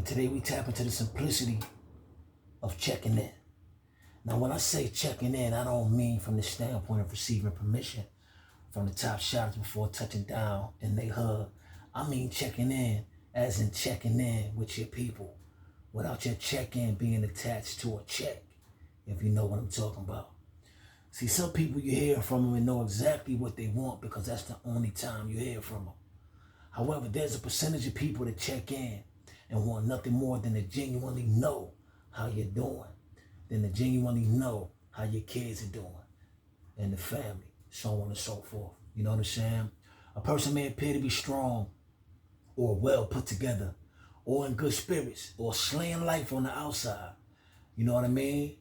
today we tap into the simplicity of checking in. Now, when I say checking in, I don't mean from the standpoint of receiving permission from the top shotters before touching down in they hug. I mean checking in as in checking in with your people without your check-in being attached to a check, if you know what I'm talking about. See, some people you hear from them and know exactly what they want because that's the only time you hear from them. However, there's a percentage of people that check in and want nothing more than to genuinely know how you're doing, than to genuinely know how your kids are doing, and the family, so on and so forth. You know what I'm saying? A person may appear to be strong or well put together or in good spirits or slaying life on the outside. You know what I mean?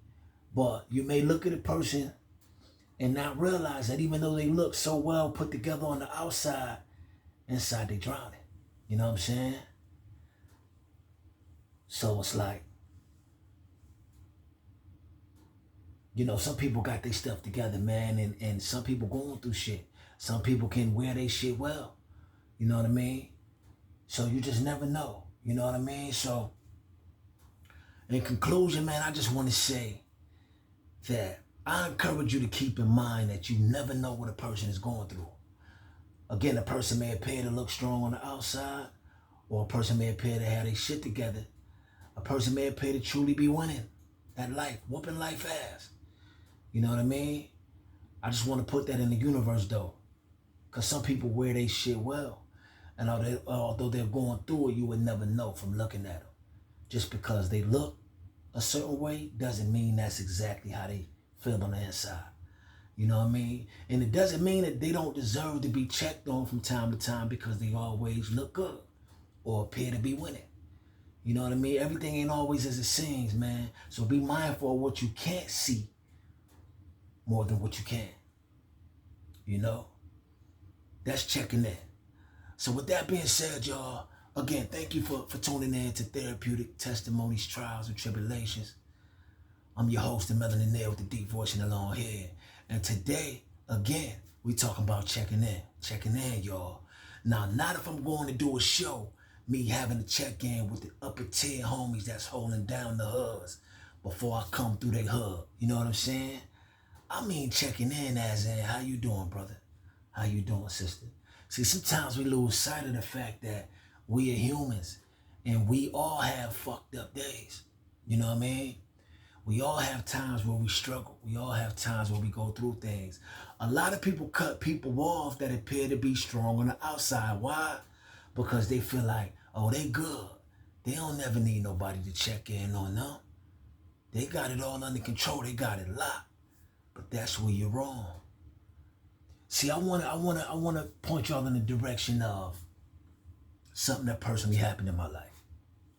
But you may look at a person and not realize that even though they look so well put together on the outside, inside they drowning. You know what I'm saying? So it's like, you know, some people got their stuff together, man, and some people going through shit. Some people can wear their shit well. You know what I mean? So you just never know. You know what I mean? So in conclusion, man, I just want to say that I encourage you to keep in mind that you never know what a person is going through. Again, a person may appear to look strong on the outside, or a person may appear to have their shit together. A person may appear to truly be winning that life, whooping life ass. You know what I mean? I just want to put that in the universe, though, because some people wear their shit well. And although they're going through it, you would never know from looking at them. Just because they look a certain way doesn't mean that's exactly how they feel on the inside. You know what I mean? And it doesn't mean that they don't deserve to be checked on from time to time because they always look good or appear to be winning. You know what I mean? Everything ain't always as it seems, man. So be mindful of what you can't see more than what you can. You know? That's checking in. So with that being said, y'all, again, thank you for tuning in to Therapeutic Testimonies, Trials, and Tribulations. I'm your host, the Melanin Nail with the deep voice and the long hair. And today, again, we talking about checking in. Checking in, y'all. Now, not if I'm going to do a show, me having to check in with the upper tier homies that's holding down the hoods before I come through their hub. You know what I'm saying? I mean checking in as in, how you doing, brother? How you doing, sister? See, sometimes we lose sight of the fact that we are humans and we all have fucked up days. You know what I mean? We all have times where we struggle. We all have times where we go through things. A lot of people cut people off that appear to be strong on the outside. Why? Because they feel like, oh, they good. They don't never need nobody to check in on them. They got it all under control. They got it locked. But that's where you're wrong. See, I wanna point y'all in the direction of something that personally happened in my life.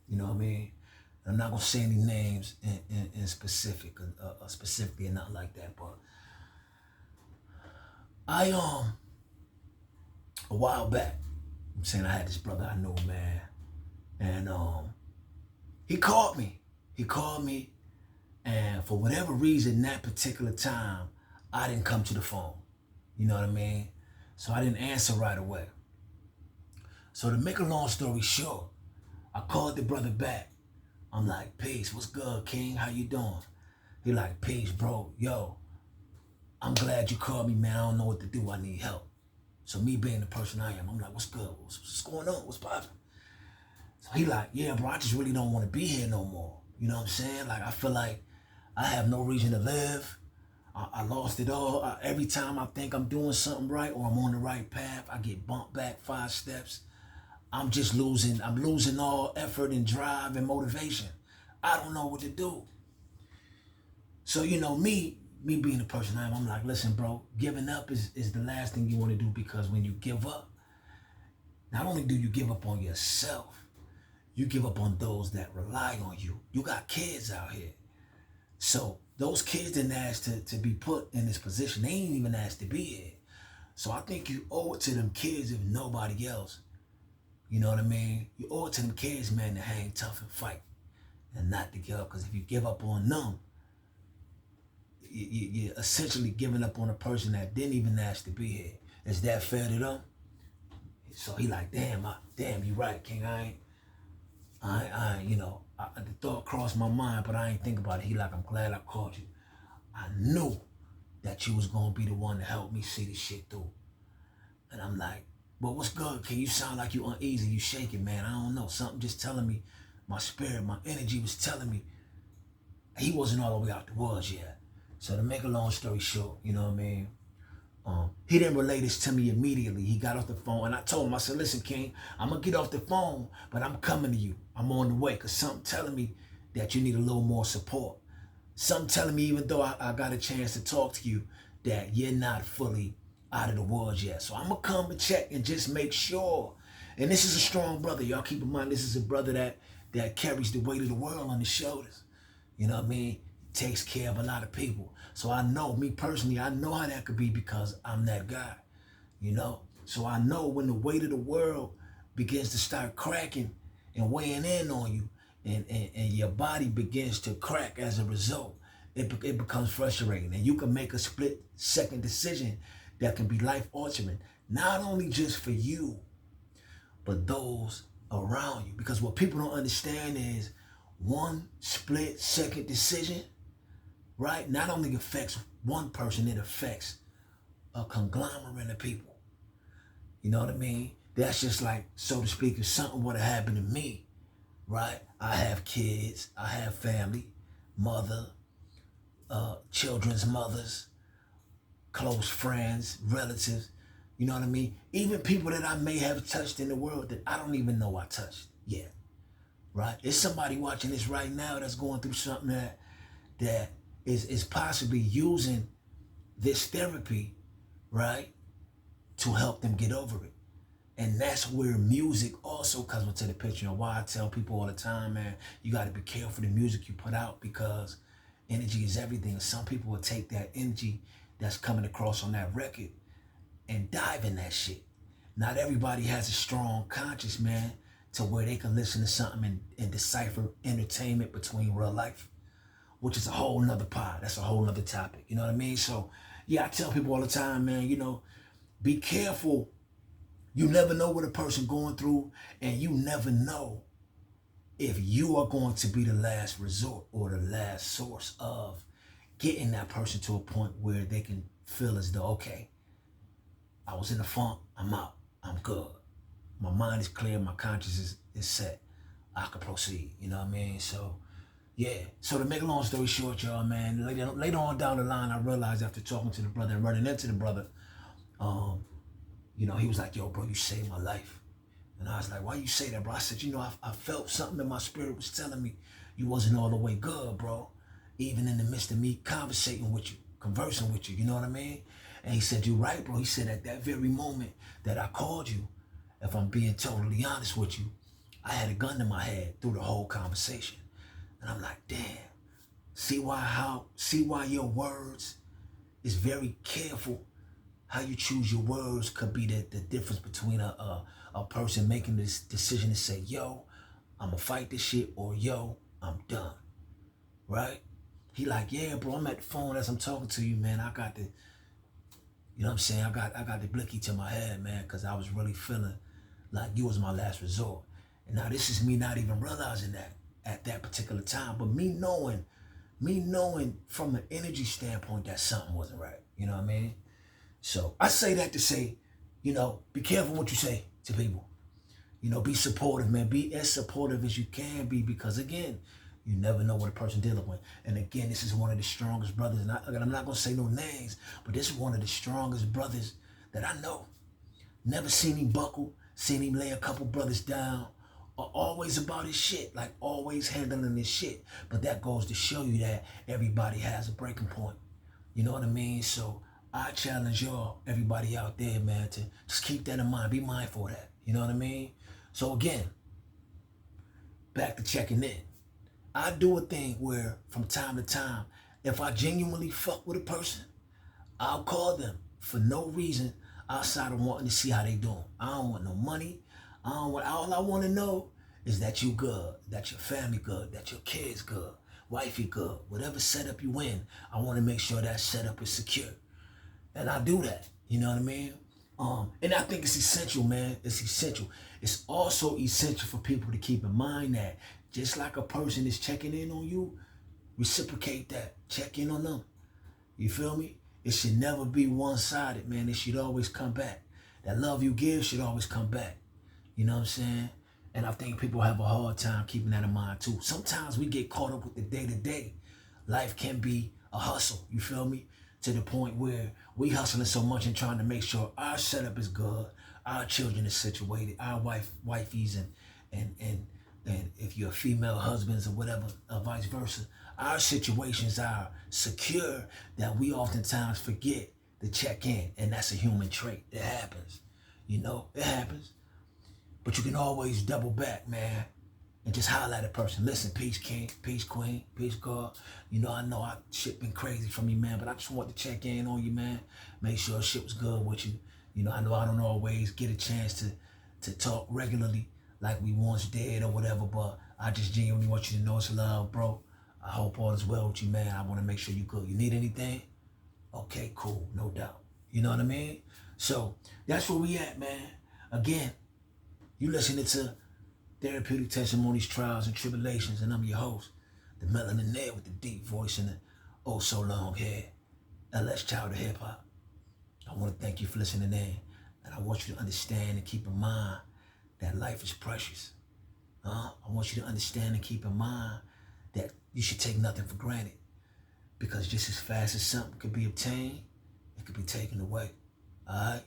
You know what I mean? I'm not gonna say any names in specifically or nothing like that, but I a while back, I'm saying I had this brother I knew, man, and he called me. He called me, and for whatever reason, that particular time, I didn't come to the phone. You know what I mean? So I didn't answer right away. So to make a long story short, I called the brother back. I'm like, peace, what's good, King? How you doing? He like, peace, bro. Yo, I'm glad you called me, man. I don't know what to do. I need help. So me being the person I am, I'm like, what's good? What's going on? What's poppin'? So he like, yeah, bro, I just really don't want to be here no more. You know what I'm saying? Like, I feel like I have no reason to live. I lost it all. Every time I think I'm doing something right or I'm on the right path, I get bumped back 5 steps. I'm losing all effort and drive and motivation. I don't know what to do. So, you know, me being the person I am, I'm like, listen, bro, giving up is the last thing you want to do, because when you give up, not only do you give up on yourself, you give up on those that rely on you. You got kids out here. So those kids didn't ask to be put in this position. They ain't even asked to be here. So I think you owe it to them kids if nobody else. You know what I mean? You owe it to them kids, man, to hang tough and fight and not to give up. Because if you give up on them, you're essentially giving up on a person that didn't even ask to be here. Is that fair to them? So he like, damn, you right, King. The thought crossed my mind, but I ain't think about it. He like, I'm glad I called you. I knew that you was gonna be the one to help me see this shit through. And I'm like, well, what's good? Can you sound like you uneasy? You shaking, man. I don't know. Something just telling me, my spirit, my energy was telling me he wasn't all the way out the woods yet. So to make a long story short, you know what I mean? He didn't relay this to me immediately. He got off the phone and I told him, I said, listen, King, I'm gonna get off the phone, but I'm coming to you. I'm on the way, because something telling me that you need a little more support. Something telling me, even though I got a chance to talk to you, that you're not fully out of the woods yet. So I'm gonna come and check and just make sure. And this is a strong brother. Y'all keep in mind, this is a brother that carries the weight of the world on his shoulders. You know what I mean? Takes care of a lot of people. So I know, me personally, I know how that could be because I'm that guy, you know? So I know when the weight of the world begins to start cracking and weighing in on you, and your body begins to crack as a result, it becomes frustrating. And you can make a split-second decision that can be life-altering, not only just for you, but those around you. Because what people don't understand is one split-second decision, right, not only affects one person, it affects a conglomerate of people. You know what I mean? That's just like, so to speak, if something would have happened to me, right? I have kids, I have family, mother, children's mothers, close friends, relatives, you know what I mean? Even people that I may have touched in the world that I don't even know I touched yet, right? There's somebody watching this right now that's going through something that is possibly using this therapy, right, to help them get over it. And that's where music also comes into the picture. And why I tell people all the time, man, you got to be careful the music you put out, because energy is everything. And some people will take that energy that's coming across on that record and dive in that shit. Not everybody has a strong conscience, man, to where they can listen to something and decipher entertainment between real life, which is a whole nother pod. That's a whole nother topic. You know what I mean? So, yeah, I tell people all the time, man, you know, be careful. You never know what a person going through, and you never know if you are going to be the last resort or the last source of getting that person to a point where they can feel as though, okay, I was in the funk, I'm out, I'm good. My mind is clear, my conscience is set. I can proceed, you know what I mean? So, yeah. So to make a long story short, y'all, man, later on down the line, I realized after talking to the brother and running into the brother, you know, he was like, yo, bro, you saved my life. And I was like, why you say that, bro? I said, you know, I felt something in my spirit was telling me you wasn't all the way good, bro. Even in the midst of me conversating with you, conversing with you, you know what I mean? And he said, you're right, bro. He said, at that very moment that I called you, if I'm being totally honest with you, I had a gun to my head through the whole conversation. And I'm like, damn, see why your words is very careful. How you choose your words could be the difference between a person making this decision to say, yo, I'm gonna fight this shit, or yo, I'm done, right? He like, yeah, bro, I'm at the phone as I'm talking to you, man. I got the, you know what I'm saying? I got the blicky to my head, man, because I was really feeling like you was my last resort. And now this is me not even realizing that at that particular time, but me knowing from an energy standpoint that something wasn't right. You know what I mean? So I say that to say, you know, be careful what you say to people. You know, be supportive, man. Be as supportive as you can be, because again, you never know what a person dealing with. And again, this is one of the strongest brothers. And I'm not going to say no names, but this is one of the strongest brothers that I know. Never seen him buckle, seen him lay a couple brothers down. Always about his shit, like always handling his shit. But that goes to show you that everybody has a breaking point. You know what I mean? So I challenge y'all, everybody out there, man, to just keep that in mind. Be mindful of that. You know what I mean? So again, back to checking in. I do a thing where from time to time, if I genuinely fuck with a person, I'll call them for no reason outside of wanting to see how they doing. I don't want no money. All I want to know is that you good, that your family good, that your kids good, wifey good. Whatever setup you in, I want to make sure that setup is secure. And I do that, you know what I mean? And I think it's essential, man. It's essential. It's also essential for people to keep in mind that just like a person is checking in on you, reciprocate that. Check in on them. You feel me? It should never be one-sided, man. It should always come back. That love you give should always come back. You know what I'm saying? And I think people have a hard time keeping that in mind too. Sometimes we get caught up with the day-to-day. Life can be a hustle, you feel me? To the point where we hustling so much and trying to make sure our setup is good, our children is situated, our wifeys and if you're female husbands or whatever, or vice versa, our situations are secure that we oftentimes forget to check in. And that's a human trait. It happens. You know, it happens. But you can always double back, man, and just holler at a person. Listen, peace king, peace queen, peace God. You know shit been crazy from you, man, but I just want to check in on you, man. Make sure shit was good with you. You know I don't always get a chance to talk regularly like we once did or whatever, but I just genuinely want you to know it's love, bro. I hope all is well with you, man. I want to make sure you good. You need anything? Okay, cool, no doubt. You know what I mean? So that's where we at, man. Again, you listening to Therapeutic Testimonies, Trials, and Tribulations, and I'm your host, the Melanaire with the deep voice and the oh so long hair, LS Child of Hip Hop. I want to thank you for listening in, and I want you to understand and keep in mind that life is precious. I want you to understand and keep in mind that you should take nothing for granted, because just as fast as something could be obtained, it could be taken away. All right?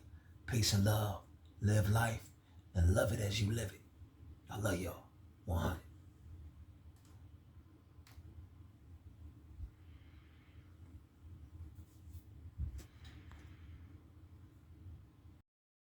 Peace and love. Live life and love it as you live it. I love y'all. 100.